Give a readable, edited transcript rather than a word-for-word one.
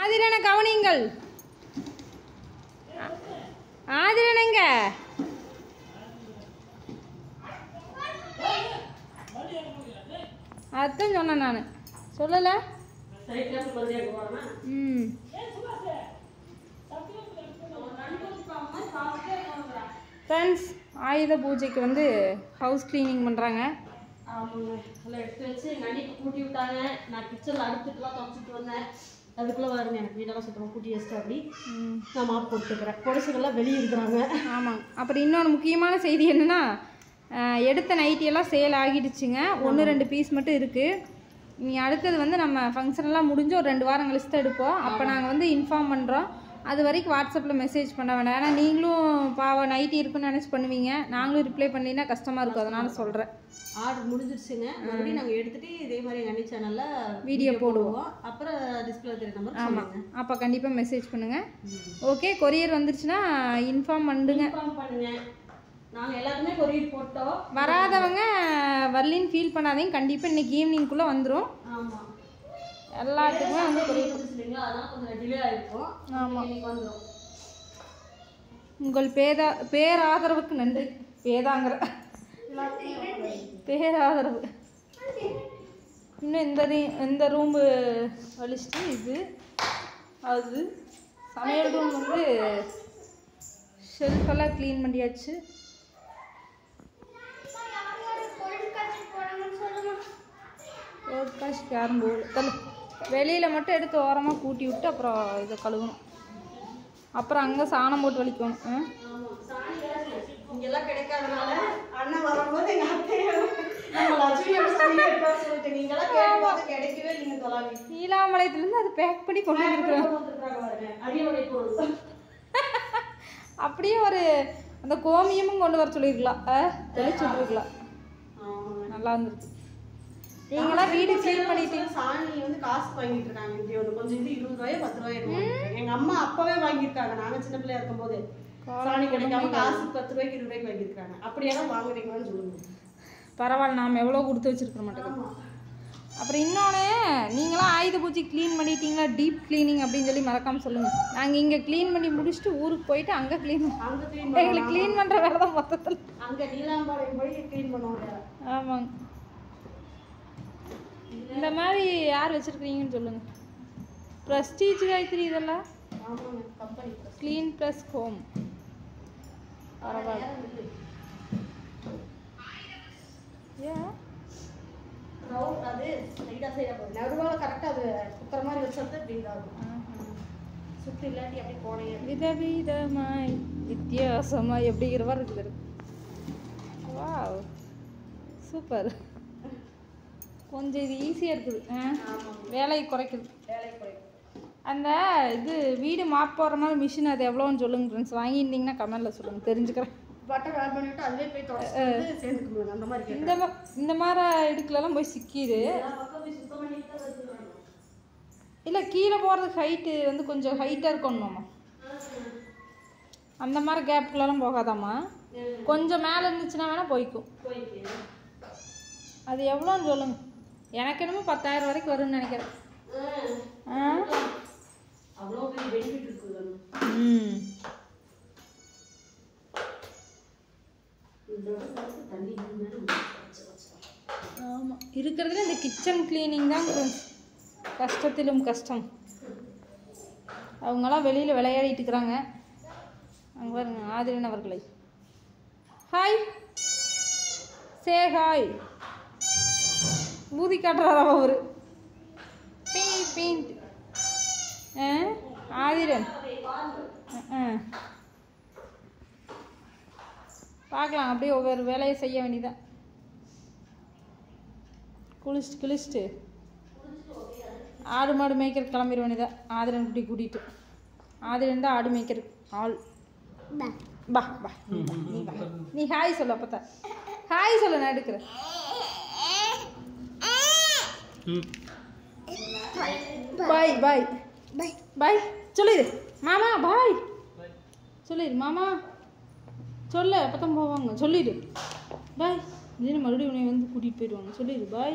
ஆதிரனை கவனிங்கள். ஆதிரனங்க அதான் சொன்னேன் நான் சொல்லல. ஃப்ரெண்ட்ஸ், ஆயுத பூஜைக்கு வந்து ஹவுஸ் கிளீனிங் பண்ணுறாங்க. ஆமாங்க, எல்லாம் எடுத்து வச்சு எங்கள் அண்ணிக்கு கூட்டி விட்டாங்க. நான் கிச்சனில் அடுத்துட்டுலாம் துவச்சிட்டு வந்தேன். அதுக்குள்ளே வருங்க எனக்கு வீடெல்லாம் சுத்தமாக கூட்டி வச்சுட்டு அப்படி நான் மாப்பு போட்டுக்கிறேன். பொடிசுகள்லாம் வெளியே இருக்கிறாங்க. ஆமாங்க. அப்புறம் இன்னொன்று முக்கியமான செய்தி என்னென்னா, எடுத்த நைட்டியெல்லாம் சேல் ஆகிடுச்சுங்க. 1-2 பீஸ் மட்டும் இருக்குது. நீ அடுத்தது வந்து நம்ம ஃபங்க்ஷன்லாம் முடிஞ்சு ஒரு 2 வாரம் கழிச்சு தான் எடுப்போம். அப்போ நாங்கள் வந்து இன்ஃபார்ம் பண்ணுறோம். அது வரைக்கும் வாட்ஸ்அப்பில் மெசேஜ் பண்ண வேண்டாம். ஏன்னா நீங்களும் பாவம் நைட்டி இருக்குன்னு நினச்சி பண்ணுவீங்க. நாங்களும் ரிப்ளை பண்ணினா கஷ்டமாக இருக்கும். அதனால் சொல்கிறேன். ஆர்டர் முடிஞ்சிருச்சுங்க. மறுபடியும் நாங்கள் எடுத்துகிட்டு இதே மாதிரி எங்கள் அண்ணி சேனலில் வீடியோ போடுவோம். அப்புறம் டிஸ்பிளே தெரிய நம்பர். ஆமாம், அப்போ கண்டிப்பாக மெசேஜ் பண்ணுங்கள். ஓகே, கொரியர் வந்துருச்சுன்னா இன்ஃபார்ம் பண்ணுங்க. நாங்கள் எல்லாருமே கொரியர் போட்டோம். வராதவங்க வரலின்னு ஃபீல் பண்ணாதீங்க. கண்டிப்பாக இன்றைக்கி ஈவினிங்குள்ளே வந்துடும். ஆமாம், எல்லாத்துக்குமே வந்து கொரியர் முடிச்சிருங்களா, அதான் கொஞ்சம் டிலே ஆகிருக்கும். ஆமாம், வந்துடும். உங்கள் பேராதரவுக்கு நன்றி. பேதாங்கிற பேராதரவு. இன்னும் இந்த ரூமு வலிச்சுட்டு இது அது சமையல் ரூம் வந்து ஷெல்ஃபெல்லாம் க்ளீன் பண்ணியாச்சு. ஒரு காசுக்கு யாரும் போகல. வெளியில் மட்டும் எடுத்து ஓரமாக கூட்டி விட்டு அப்புறம் இதை கழுவணும். அப்புறம் அங்கே சாணம் போட்டு வலிக்கணும். இங்கெல்லாம் கிடைக்காதனால அண்ணன் வரும்போது எங்கள் நீலாமலையத்துலேருந்து அது பேக் பண்ணி கொண்டு வந்துருக்குறோம். அப்படியே ஒரு அந்த கோமியமும் கொண்டு வர சொல்லியிருக்கலாம். தெளிச்சு விட்டுருக்கலாம். நல்லா இருந்துருக்கு. நீங்களாம் வீடு க்ளீன் பண்ணிட்டீங்க. சாணி வந்து காசு வாங்கிட்டு இருக்காங்க. இப்படி ஒன்று கொஞ்சம் இது 20 ரூபாயோ 10 ரூபாயோ எங்கள் அம்மா அப்பவே வாங்கியிருக்காங்க. நாங்கள் சின்ன பிள்ளையா இருக்கும்போது சாணி கிடைக்காம காசு 10 ரூபாய்க்கு 20 ரூபாய்க்கு வாங்கியிருக்காங்க. அப்படியெல்லாம் வாங்குறீங்களான்னு சொல்லுங்க. பரவாயில்ல, நாம் எவ்வளோ கொடுத்து வச்சுருக்க மாட்டோம். அப்புறம் இன்னொன்று, நீங்களாம் ஆயுத பூஜை க்ளீன் பண்ணிட்டீங்களா? டீப் க்ளீனிங் அப்படின்னு சொல்லி மறக்காமல் சொல்லுங்கள். நாங்கள் இங்கே க்ளீன் பண்ணி முடிச்சுட்டு ஊருக்கு போயிட்டு அங்கே க்ளீன் எங்களுக்கு க்ளீன் பண்ணுற வேலை தான் மொத்தத்தில். அங்கே நீலாம்பாளையம் போய் க்ளீன் பண்ணுவாங்க. ஆமாங்க. இந்த மாதிரி யார் வச்சுருக்கீங்கன்னு சொல்லுங்கள். ப்ரெஸ்டீஜ் காய்கறி இதெல்லாம் க்ளீன் ப்ளஸ் ஹோம். பரவாயில்ல. ஏன் அது நடுவால் கரெக்டாக அது குத்துற மாதிரி வச்சது இப்படி இதாகும். சுற்றி இல்லாட்டி அப்படி போனேன். விதவிதமாய் வித்தியாசமாய் எப்படிங்கிற மாதிரி இருக்குது. வா, சூப்பர். கொஞ்சம் இது ஈஸியாக இருக்குது. வேலையை குறைக்குது. அந்த இது வீடு மாப் போடுற மாதிரி மிஷின் அது எவ்வளோன்னு சொல்லுங்கள் ஃப்ரெண்ட்ஸ். வாங்கியிருந்தீங்கன்னா கமெண்டில் சொல்லுங்கள், தெரிஞ்சுக்கிறேன். பட்டர் ஆட் பண்ணிவிட்டு அதுவே போய் சேர்ந்துக்கணும். அந்த மாதிரி இந்த மாதிரி இடுக்கெல்லாம் போய் சிக்கிடு. இல்லை, கீழே போகிறதுக்கு ஹைட்டு வந்து கொஞ்சம் ஹைட்டாக இருக்கணுமாம்மா. அந்த மாதிரி கேப்புக்குள்ளெல்லாம் போகாதாம்மா. கொஞ்சம் மேலே இருந்துச்சுன்னா வேணால் போய்க்கும். அது எவ்வளோன்னு சொல்லுங்க. எனக்கு என்னமோ 10,000 வரைக்கும் வரும்னு நினைக்கிறேன். ஆமாம், இருக்கிறதுல இந்த கிச்சன் கிளீனிங் தான் கஷ்டத்திலும் கஷ்டம். அவங்களாம் வெளியில் விளையாடிட்டு இருக்கிறாங்க. அங்கே பாருங்க ஆதிரன் அவர்களை. Hi, say hi. பூதி காட்டுறாரா அவர்? பெயிண்ட் ஆதிரன். பார்க்கலாம், அப்படியே ஒவ்வொரு வேலையை செய்ய வேண்டியதான். குளிச்சுட்டு ஆடு மாடு மேய்க்கிறதுக்கு கிளம்பிட வேண்டியதான். ஆதிரன் குட்டி கூட்டிகிட்டு. ஆதிரன் தான் ஆடு மேய்க்கிறதுக்கு ஆள். பா பா நீ ஹாய் சொல்ல. அப்போ தான் ஹாய் சொல்ல. நான் எடுக்கிறேன். பாய் பாய் பாய் சொல்லிடு மாமா. பாய் சொல்லிடு மாமா. சொல்ல அப்போ தான் போவாங்க. சொல்லிடு பாய். இல்லைன்னா மறுபடியும் உன்னை வந்து கூட்டிகிட்டு போயிடுவாங்க. சொல்லிடு பாய்.